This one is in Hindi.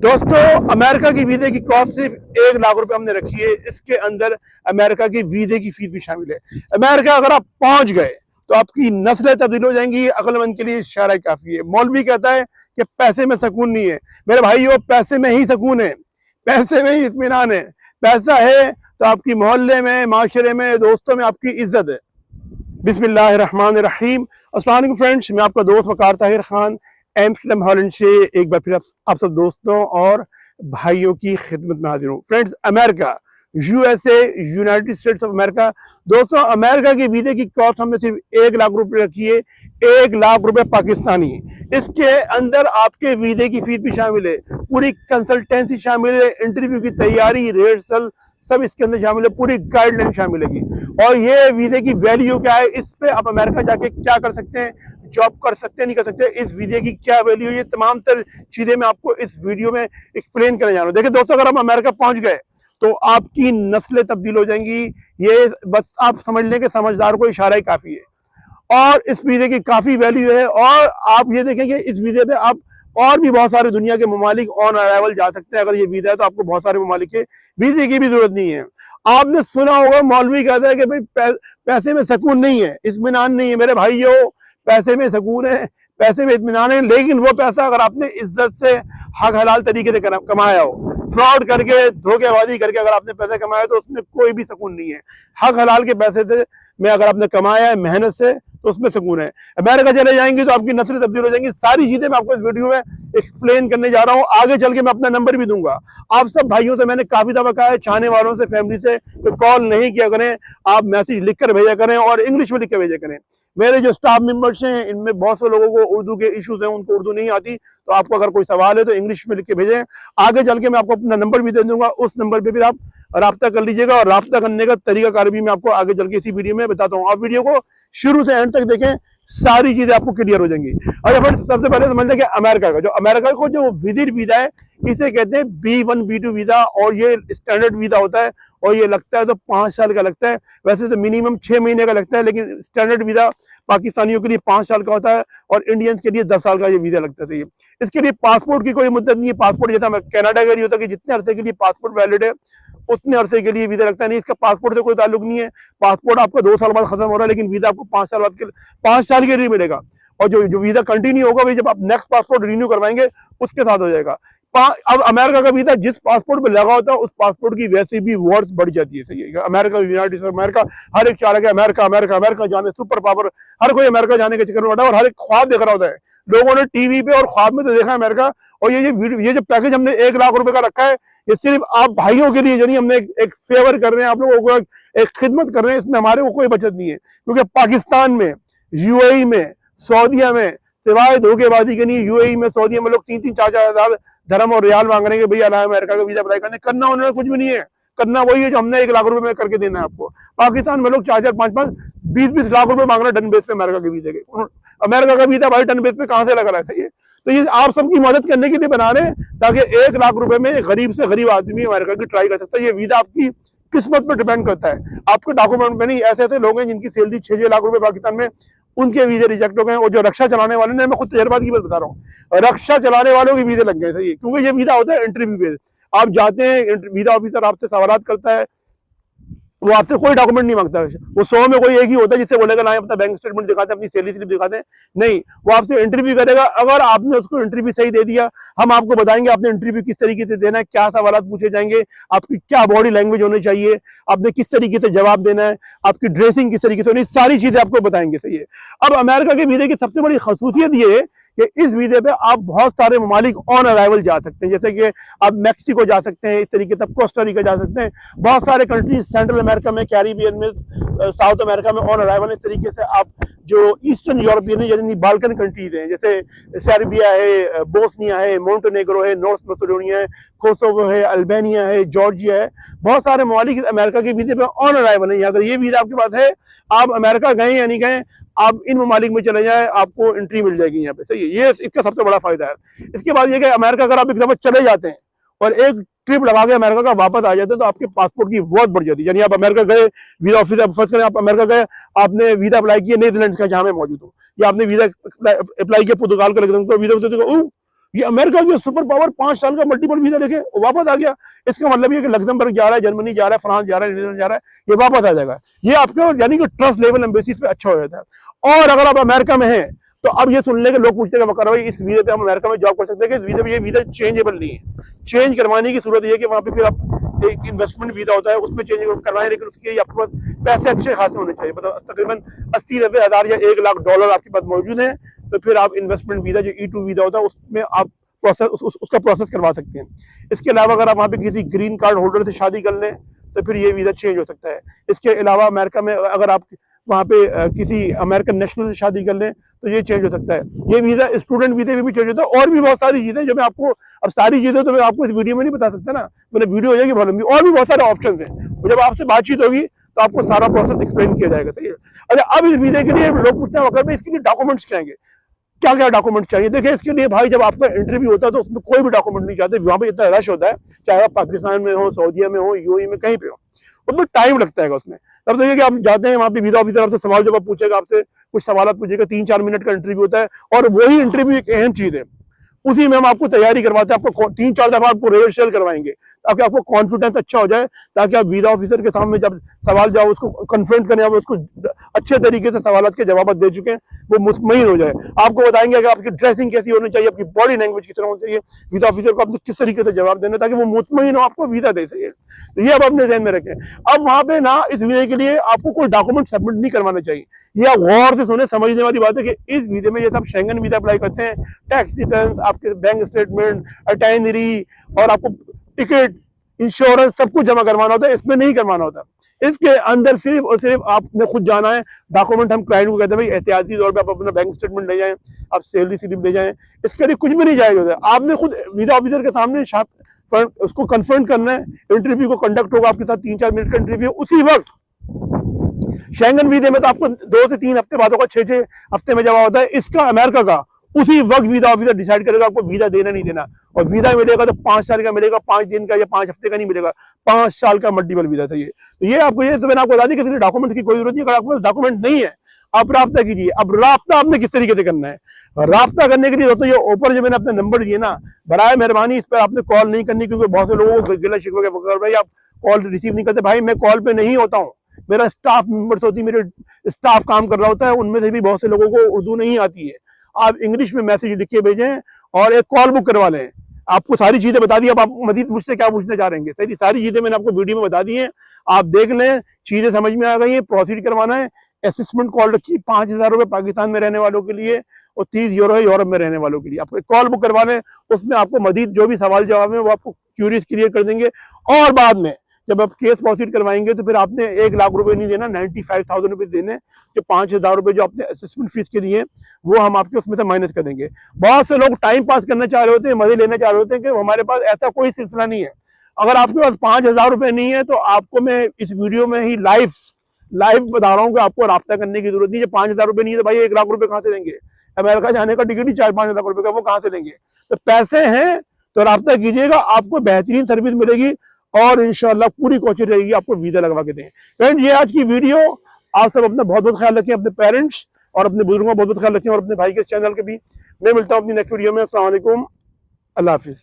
दोस्तों, अमेरिका की वीजे की कॉस्ट सिर्फ 1 लाख रुपए हमने रखी है। इसके अंदर अमेरिका की वीजे की फीस भी शामिल है। अमेरिका अगर आप पहुंच गए तो आपकी नस्लें तब्दील हो जाएंगी। अक्लमंद के लिए इशारा काफी है। मौलवी कहता है कि पैसे में सुकून नहीं है। मेरे भाइयों, पैसे में ही सुकून है, पैसे में ही इत्मीनान है। पैसा है तो आपकी मोहल्ले में, माशरे में, दोस्तों में आपकी इज्जत है। बिस्मिल्लाहिर्रहमानिर्रहीम। अस्सलाम वालेकुम फ्रेंड्स, मैं आपका दोस्त वकार ताहिर खान एम्स्टर्डम हॉलैंड से एक बार फिर आप सब दोस्तों और भाइयों की खिदमत में हाजिर हूँ। Friends, America, USA, United states of America. दोस्तों, अमेरिका की वीजे की कॉस्ट हमने सिर्फ 1 लाख रुपए रखी है। 1 लाख रुपए पाकिस्तानी। इसके अंदर आपके वीजे की फीस भी शामिल है, पूरी कंसल्टेंसी शामिल है, इंटरव्यू की तैयारी, रिहर्सल सब इसके अंदर शामिल है, पूरी गाइडलाइन शामिल है। और ये वीजे की वैल्यू क्या है, इस पे आप अमेरिका जाके क्या कर सकते हैं, जॉब कर सकते हैं, नहीं कर सकते, इस वीजे की क्या वैल्यू है, ये तमाम तर चीजें मैं आपको इस वीडियो में एक्सप्लेन करने जा रहा हूँ। देखिए दोस्तों, अगर हम अमेरिका पहुंच गए तो आपकी नस्लें तब्दील हो जाएंगी। ये बस आप समझ लें कि समझदार को इशारा ही काफी है। और इस वीजे की काफी वैल्यू है। और आप ये देखेंगे इस वीजे पे आप और भी बहुत सारे दुनिया के ममालिक ऑन अराइवल जा सकते हैं। अगर ये वीजा है तो आपको बहुत सारे ममालिक के वीजे की भी जरूरत नहीं है। आपने सुना होगा मौलवी कहता है कि भाई पैसे में सुकून नहीं है, इत्मीनान नहीं है। मेरे भाइयों, पैसे में सुकून है, पैसे में इत्मीनान है, लेकिन वो पैसा अगर आपने इज्जत से हक हलाल तरीके से कमाया हो, फ्रॉड करके, धोखेबाजी करके अगर आपने पैसे कमाए तो उसमें कोई भी सुकून नहीं है। हक हलाल के पैसे से में अगर आपने कमाया है मेहनत से तो उसमें सुकून है। अमेरिका चले जाएंगे तो आपकी नस्लें तब्दील हो जाएंगी। सारी चीजें मैं आपको इस वीडियो में एक्सप्लेन करने जा रहा हूँ। आगे चल के मैं अपना नंबर भी दूंगा। आप सब भाइयों से मैंने काफी दफा कहा है, चाहने वालों से, फैमिली से, तो कॉल नहीं किया करें, आप मैसेज लिखकर भेजा करें और इंग्लिश में लिख कर भेजा करें। मेरे जो स्टाफ मेंबर्स हैं इनमें बहुत से लोगों को उर्दू के इश्यूज हैं, उनको उर्दू नहीं आती, तो आपको अगर कोई सवाल है तो इंग्लिश में लिख के भेजें। आगे चल के मैं आपको अपना नंबर भी दे दूंगा, उस नंबर पे भी आप राब्ता कर लीजिएगा। और राब्ता करने का तरीकाकार भी मैं आपको आगे चल के इसी वीडियो में बताता हूँ। आप वीडियो को शुरू से एंड तक देखें, सारी चीजें आपको क्लियर हो जाएंगी। अच्छा फ्रेंड्स, सबसे पहले समझ लें कि अमेरिका को जो विजिट वीजा है इसे कहते हैं B1 B2 वीजा। और ये स्टैंडर्ड वीजा होता है और ये लगता है तो 5 साल का लगता है। वैसे तो मिनिमम 6 महीने का लगता है, लेकिन स्टैंडर्ड वीजा पाकिस्तानियों के लिए 5 साल का होता है और इंडियंस के लिए 10 साल का ये वीजा लगता है। इसके लिए पासपोर्ट की कोई मुद्दत नहीं है। पासपोर्ट जैसा कनाडा का नहीं होता कि जितने अरसे के लिए पासपोर्ट वैलिड है उतने अरसे के लिए वीजा लगता है। नहीं, इसका पासपोर्ट से कोई ताल्लुक नहीं है। पासपोर्ट आपका 2 साल बाद खत्म हो रहा है, लेकिन वीजा आपको 5 साल बाद के 5 साल के लिए मिलेगा। और जो वीजा कंटिन्यू होगा भाई, जब आप नेक्स्ट पासपोर्ट रिन्यू करवाएंगे उसके साथ हो जाएगा। अब अमेरिका का वीजा जिस पासपोर्ट पे लगा होता है उस पासपोर्ट की वैसे भी वर्थ बढ़ जाती है। सही है, अमेरिका, यूनाइटेड स्टेट्स अमेरिका, हर एक चाह रहा है अमेरिका अमेरिका अमेरिका जाने, सुपर पावर, हर कोई अमेरिका जाने के चक्कर में बैठा है और हर एक ख्वाब देख रहा होता है। लोगों ने टीवी पे और ख्वाब में तो देखा अमेरिका। और ये जो पैकेज हमने 1 लाख रुपए का रखा है, ये सिर्फ आप भाइयों के लिए, जो नहीं, हमने एक फेवर कर रहे हैं, आप लोगों को एक खिदमत कर रहे हैं। इसमें हमारे को कोई बचत नहीं है, क्योंकि पाकिस्तान में, यूएई में, सऊदीया में, सिवाय धोखेबाजी के नहीं, यूएई में, सऊदीया में लोग 3-4 हजार धर्म और रियाल मांग रहे हैं कि भैया अमेरिका का वीजा अप्लाई करने। करना उन्होंने कुछ भी नहीं है, करना वही है जो हमने 1 लाख रुपए में करके देना है आपको। पाकिस्तान में लोग 4-4, 5-5, 20-20 लाख रुपए मांग रहे हैं टन बेस पे अमेरिका के वीजे के। अमेरिका का वीजा भाई टन बेस पे कहां से लग रहा है? सही है, तो ये आप सबकी मदद करने के लिए बना रहे हैं, ताकि 1 लाख रुपए में गरीब से गरीब आदमी अमेरिका की ट्राई कर सकता है। ये वीजा आपकी किस्मत पर डिपेंड करता है, आपके डॉक्यूमेंट में नहीं। ऐसे ऐसे लोग हैं जिनकी सैलरी 6-6 लाख रुपए पाकिस्तान में, उनके वीजे रिजेक्ट हो गए। और जो रक्षा चलाने वाले ने, मैं खुद तजर्बात की बात बता रहा हूँ, रक्षा चलाने वालों के वीजे लग गए। सही है, क्योंकि ये वीजा होता है इंटरव्यू बेस। आप जाते हैं, वीजा ऑफिसर आपसे सवालात करता है, वो आपसे कोई डॉक्यूमेंट नहीं मांगता है। वो 100 में कोई एक ही होता है जिससे बोलेगा ना अपना बैंक स्टेटमेंट दिखाते हैं, अपनी सैलरी स्लिप दिखाते हैं। नहीं, वो आपसे इंटरव्यू करेगा। अगर आपने उसको इंटरव्यू सही दे दिया, हम आपको बताएंगे आपने इंटरव्यू किस तरीके से देना है, क्या सवालात पूछे जाएंगे, आपकी क्या बॉडी लैंग्वेज होनी चाहिए, आपने किस तरीके से जवाब देना है, आपकी ड्रेसिंग किस तरीके से होनी, सारी चीजें आपको बताएंगे। सही है। अब अमेरिका के वीजे की सबसे बड़ी खसूसियत ये है कि इस वीजे पे आप बहुत सारे ममालिक ऑन अराइवल जा सकते हैं। जैसे कि आप मैक्सिको जा सकते हैं, इस तरीके से कोस्टा रिका जा सकते हैं। बहुत सारे कंट्रीज सेंट्रल अमेरिका में, कैरिबियन में, साउथ अमेरिका में ऑन अराइवल। इस तरीके से आप जो ईस्टर्न यूरोपियन यानी बाल्कन कंट्रीज हैं, जैसे सर्बिया है, बोस्निया है, मोंटेनेग्रो है, नॉर्थ मैसेडोनिया है, कोसोवो है, अल्बानिया है, जॉर्जिया है, बहुत सारे ममालिक अमेरिका के वीजे पे ऑन अराइवल है। अगर ये वीजा आपके पास है, आप अमेरिका गए या नहीं गए, आप इन ममालिक में चले जाए, आपको एंट्री मिल जाएगी यहाँ पे। सही है, ये इसका सबसे बड़ा फायदा है। इसके बाद ये कि अमेरिका अगर आप एक दफा चले जाते हैं और एक ट्रिप लगा के अमेरिका का वापस आ जाते हैं, तो आपके पासपोर्ट की वर्थ बढ़ जाती है। यानी आप अमेरिका गए, वीजा ऑफिस फर्स्ट करें, आप अमेरिका गए, आपने वीजा अप्लाई किया नीदरलैंड का जहां मैं मौजूद हूँ, या आपने वीजा अप्लाई किया पुर्तगाल का, वीजा ये अमेरिका की सुपर पावर 5 साल का मल्टीपल वीजा लेके वापस आ गया। इसका मतलब ये कि लग्जमबर्ग जा रहा है, जर्मनी जा रहा है, फ्रांस जा रहा है, नीदरलैंड जा रहा है, ये वापस आ जाएगा। ये आपके यानी कि ट्रस्ट लेवल बेसिस पे अच्छा हो जाता है। और अगर आप अमेरिका में हैं तो अब ये सुनने के लोग पूछते हैं भाई इस वीजे पे हम अमेरिका में जॉब कर सकते हैं कि इस वीजे पे, ये वीजा चेंजेबल नहीं है। चेंज करवाने की सूरत ये कि वहां पे फिर आप एक इन्वेस्टमेंट वीजा होता है उसमें चेंज करवाएं, लेकिन उसके लिए आपके पास पैसे अच्छे खासे होने चाहिए, मतलब तकरीबन 80-90 हज़ार या $1 लाख आपके पास मौजूद है, तो फिर आप इन्वेस्टमेंट वीजा जो E2 वीजा होता है उसमें आप प्रोसेस उसका प्रोसेस करवा सकते हैं। इसके अलावा अगर आप वहाँ पे किसी ग्रीन कार्ड होल्डर से शादी कर लें तो फिर ये वीजा चेंज हो सकता है। इसके अलावा अमेरिका में अगर आप वहाँ पे किसी अमेरिकन नेशनल से शादी कर लें तो ये चेंज हो सकता है। ये वीजा स्टूडेंट वीजे में भी चेंज होता है। और भी बहुत सारी चीजें जो मैं आपको, अब सारी चीजें तो मैं आपको इस वीडियो में नहीं बता सकता ना, मैंने वीडियो हो जाएगी बहुत लंबी, और भी बहुत सारे ऑप्शन हैं। जब आपसे बातचीत होगी तो आपको सारा प्रोसेस एक्सप्लेन किया जाएगा। सही है। अच्छा, अब इस वीजे के लिए लोग पूछते हैं अगर इसके लिए डॉक्यूमेंट्स क्या हैं, क्या क्या डॉक्यूमेंट चाहिए। देखिए इसके लिए भाई जब आपका इंटरव्यू होता है तो उसमें कोई भी डॉक्यूमेंट नहीं चाहते, वहां पे इतना रश होता है, चाहे आप पाकिस्तान में हो, सऊदीया में हो, यूएई में, कहीं पे हो, उसमें टाइम लगता है उसमें। तब देखिए कि आप जाते हैं वहां पे, वीजा ऑफिसर आपसे सवाल जवाब पूछेगा, आपसे कुछ सवाल पूछेगा, 3-4 मिनट का इंटरव्यू होता है। और वही इंटरव्यू एक अहम चीज है, उसी में हम आपको तैयारी करवाते हैं, आपको 3-4 दफा आपको रिहर्सल करवाएंगे ताकि आपको कॉन्फिडेंस अच्छा हो जाए, ताकि आप वीजा ऑफिसर के सामने जब सवाल जाओ उसको कन्फ्रंट करने, आप उसको अच्छे तरीके से सवाल के जवाब दे चुके हैं, वो मुतमईन हो जाए। आपको बताएंगे कि आपकी ड्रेसिंग कैसी होनी चाहिए, आपकी बॉडी लैंग्वेज किस तरह होनी चाहिए, वीजा ऑफिसर को आपने किस तरीके से जवाब देना ताकि वो मुतमईन हो, आपको वीजा दे सके। तो ये आप अपने ध्यान में रखें। अब वहां पे ना इस वीजे के लिए आपको कोई डॉक्यूमेंट सबमिट नहीं करवाना चाहिए। ये आप गौर से सुने, समझने वाली बात है कि इस वीजे में जैसे आप शेंगन वीजा अप्लाई करते हैं, टैक्स रिटर्न, आपके बैंक स्टेटमेंट, अटेनरी और आपको टिकट, इंश्योरेंस सब कुछ जमा करवाना होता है, इसमें नहीं करवाना होता। इसके अंदर सिर्फ और सिर्फ आपने खुद जाना है। डॉक्यूमेंट हम क्लाइंट को कहते हैं भाई एहतियाती तौर पे आप अपना बैंक स्टेटमेंट ले जाएं, आप सैलरी स्लिप ले जाएं, इसके लिए कुछ भी नहीं जाएगा होता है। आपने खुद वीजा ऑफिसर के सामने उसको कन्फर्म करना है। इंटरव्यू को कंडक्ट होगा आपके साथ, 3-4 मिनट का इंटरव्यू उसी वक्त। शेंगन वीजे में तो आपको 2 से 3 हफ्ते बाद होगा, 6-6 हफ्ते में जमा होता है। इसका अमेरिका का उसी वक्त वीजा ऑफिसर डिसाइड करेगा आपको वीजा देना नहीं देना। और वीजा मिलेगा तो 5 साल का मिलेगा, 5 दिन का या 5 हफ्ते का नहीं मिलेगा, 5 साल का मल्टीपल वीजा चाहिए। तो ये आपको, ये तो मैंने आपको बता दी कि डॉक्यूमेंट की कोई जरूरत नहीं। अगर आपके पास डॉक्यूमेंट नहीं है आप राब्ता कीजिए। अब राब्ता आपने किस तरीके से करना है, राब्ता करने के लिए दोस्तों ये ऊपर जो मैंने अपने नंबर दिए ना, बराए मेहरबानी इस पर आपने कॉल नहीं करनी, क्योंकि बहुत से लोगों को गिला शिकवा भाई आप कॉल रिसीव नहीं करते। भाई मैं कॉल पे नहीं होता हूँ, मेरा स्टाफ मेंबर्स होती है, मेरे स्टाफ काम कर रहा होता है, उनमें से भी बहुत से लोगों को उर्दू नहीं आती है। आप इंग्लिश में मैसेज लिख के भेजें और एक कॉल बुक करवा लें। आपको सारी चीजें बता दी। अब आप मजीद मुझसे क्या पूछना चाह रहे हैं, सारी चीजें मैंने आपको वीडियो में बता दी हैं, आप देख लें, चीजें समझ में आ गई हैं। प्रोसीड करवाना है। असेसमेंट कॉल रखी 5,000 रुपए पाकिस्तान में रहने वालों के लिए और 30 यूरो है यूरोप में रहने वालों के लिए। आप कॉल बुक करवा लें, उसमें आपको मजीद जो भी सवाल जवाब है वो आपको क्यूरीज क्लियर कर देंगे। और बाद में जब आप केस प्रोसीड करवाएंगे तो फिर आपने 1 लाख रुपए नहीं देना, 95,000 रुपए देने, जो 5,000 रुपए जो आपने असेसमेंट फीस के दिए वो हम आपके उसमें से माइनस कर देंगे। बहुत से लोग टाइम पास करना चाह रहे होते हैं, मजे लेना चाह रहे होते हैं कि हमारे पास ऐसा कोई सिलसिला नहीं है। अगर आपके पास 5,000 रुपए नहीं है तो आपको मैं इस वीडियो में ही लाइव बता रहा हूँ कि आपको राब्ता करने की जरूरत नहीं है। 5,000 रुपए नहीं है तो भाई 1 लाख रुपए कहाँ से देंगे, अमेरिका जाने का टिकट ही 4-5 लाख रुपए का, वो कहाँ से लेंगे। तो पैसे हैं तो राब्ता कीजिएगा, आपको बेहतरीन सर्विस मिलेगी और इंशाल्लाह पूरी कोशिश रहेगी आपको वीजा लगवा के दें। फ्रेंड ये आज की वीडियो। आप सब अपना बहुत बहुत ख्याल रखें, अपने पेरेंट्स और अपने बुजुर्गों का बहुत बहुत ख्याल रखें और अपने भाई के चैनल के भी। मैं मिलता हूँ अपनी नेक्स्ट वीडियो में। अस्सलाम वालेकुम, अल्लाह हाफिज।